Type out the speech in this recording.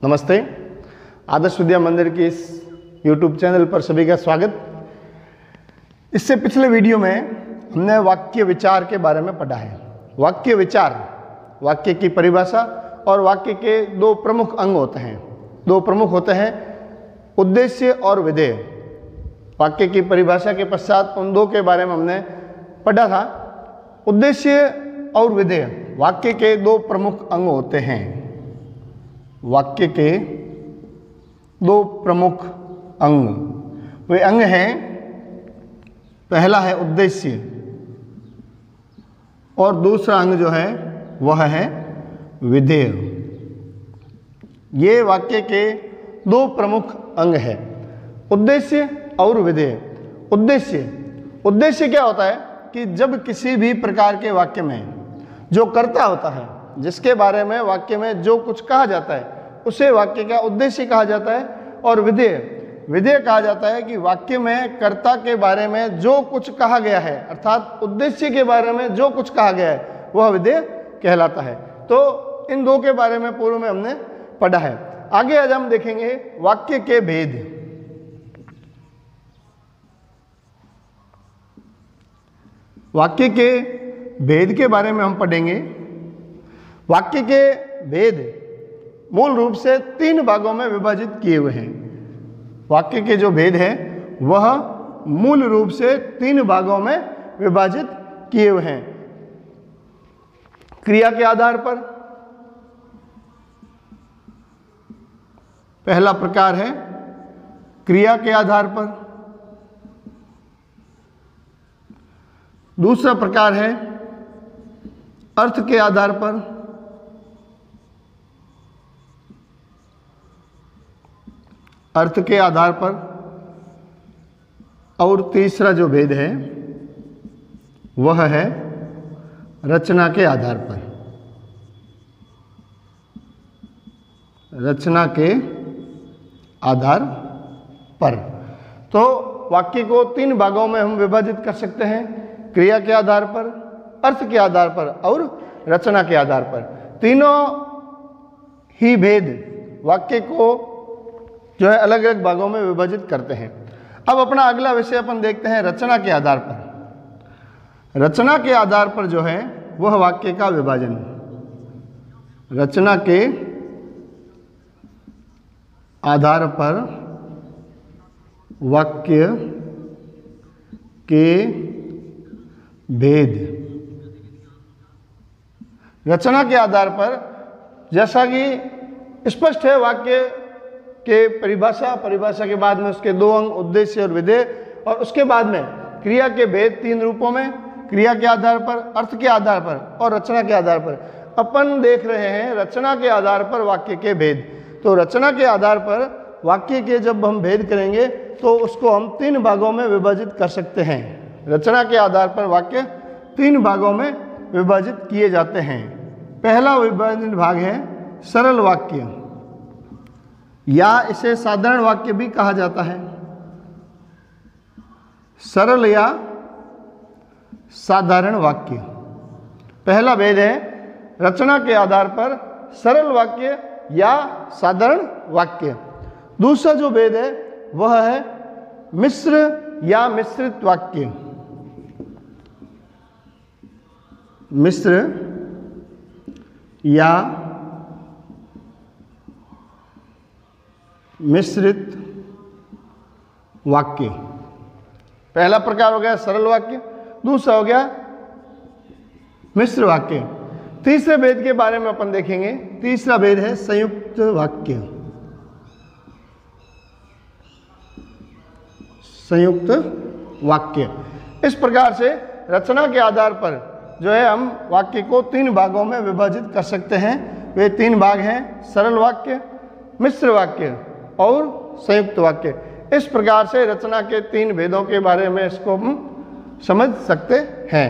नमस्ते। आदर्श विद्या मंदिर के इस YouTube चैनल पर सभी का स्वागत। इससे पिछले वीडियो में हमने वाक्य विचार के बारे में पढ़ा है। वाक्य विचार, वाक्य की परिभाषा और वाक्य के दो प्रमुख अंग होते हैं। दो प्रमुख होते हैं, उद्देश्य और विधेय। वाक्य की परिभाषा के पश्चात उन दो के बारे में हमने पढ़ा था। उद्देश्य और विधेय वाक्य के दो प्रमुख अंग होते हैं। वाक्य के दो प्रमुख अंग, वे अंग हैं, पहला है उद्देश्य और दूसरा अंग जो है वह है विधेय। ये वाक्य के दो प्रमुख अंग हैं, उद्देश्य और विधेय। उद्देश्य क्या होता है कि जब किसी भी प्रकार के वाक्य में जो कर्ता होता है, जिसके बारे में वाक्य में जो कुछ कहा जाता है, उसे वाक्य का उद्देश्य कहा जाता है। और विधेय कहा जाता है कि वाक्य में कर्ता के बारे में जो कुछ कहा गया है, अर्थात उद्देश्य के बारे में जो कुछ कहा गया है वह विधेय कहलाता है। तो इन दो के बारे में पूर्व में हमने पढ़ा है। आगे आज हम देखेंगे वाक्य के भेद। वाक्य के भेद के बारे में हम पढ़ेंगे। वाक्य के भेद मूल रूप से तीन भागों में विभाजित किए हुए हैं। वाक्य के जो भेद है वह मूल रूप से तीन भागों में विभाजित किए हुए हैं। क्रिया के आधार पर पहला प्रकार है क्रिया के आधार पर, दूसरा प्रकार है अर्थ के आधार पर, अर्थ के आधार पर, और तीसरा जो भेद है वह है रचना के आधार पर। रचना के आधार पर। तो वाक्य को तीन भागों में हम विभाजित कर सकते हैं, क्रिया के आधार पर, अर्थ के आधार पर और रचना के आधार पर। तीनों ही भेद वाक्य को जो है अलग अलग भागों में विभाजित करते हैं। अब अपना अगला विषय अपन देखते हैं रचना के आधार पर। रचना के आधार पर जो है वह वाक्य का विभाजन। रचना के आधार पर वाक्य के भेद। रचना के आधार पर जैसा कि स्पष्ट है, वाक्य के परिभाषा के बाद में उसके दो अंग उद्देश्य और विधेय, और उसके बाद में क्रिया के भेद तीन रूपों में, क्रिया के आधार पर, अर्थ के आधार पर और रचना के आधार पर। अपन देख रहे हैं रचना के आधार पर वाक्य के भेद। तो रचना के आधार पर वाक्य के जब हम भेद करेंगे तो उसको हम तीन भागों में विभाजित कर सकते हैं। रचना के आधार पर वाक्य तीन भागों में विभाजित किए जाते हैं। पहला विभाजन भाग है सरल वाक्य, या इसे साधारण वाक्य भी कहा जाता है। सरल या साधारण वाक्य। पहला भेद है रचना के आधार पर सरल वाक्य या साधारण वाक्य। दूसरा जो भेद है वह है मिश्र या मिश्रित वाक्य। मिश्र या मिश्रित वाक्य। पहला प्रकार हो गया सरल वाक्य, दूसरा हो गया मिश्र वाक्य। तीसरे भेद के बारे में अपन देखेंगे। तीसरा भेद है संयुक्त वाक्य। संयुक्त वाक्य। इस प्रकार से रचना के आधार पर जो है हम वाक्य को तीन भागों में विभाजित कर सकते हैं। वे तीन भाग हैं सरल वाक्य, मिश्र वाक्य और संयुक्त वाक्य। इस प्रकार से रचना के तीन भेदों के बारे में इसको हम समझ सकते हैं।